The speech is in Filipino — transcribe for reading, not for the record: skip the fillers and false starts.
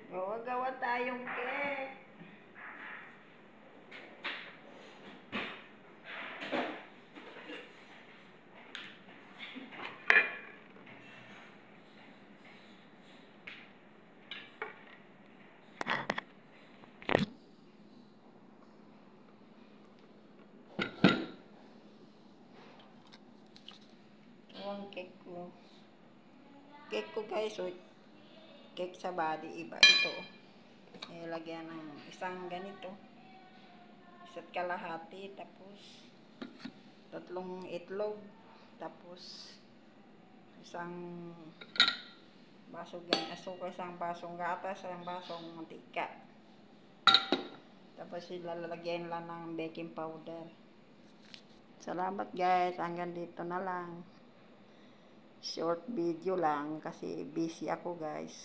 Gawa-gawa tayong cake. Ang cake ko. Cake ko guys, cake sa body, iba ito. Ilagyan ng isang ganito. Isa't kalahati, tapos 3 itlog, tapos isang baso asukal, isang basong gatas, isang basong mantika. Tapos ilalagyan lang ng baking powder. Salamat guys, hanggang dito na lang. Short video lang kasi busy ako guys.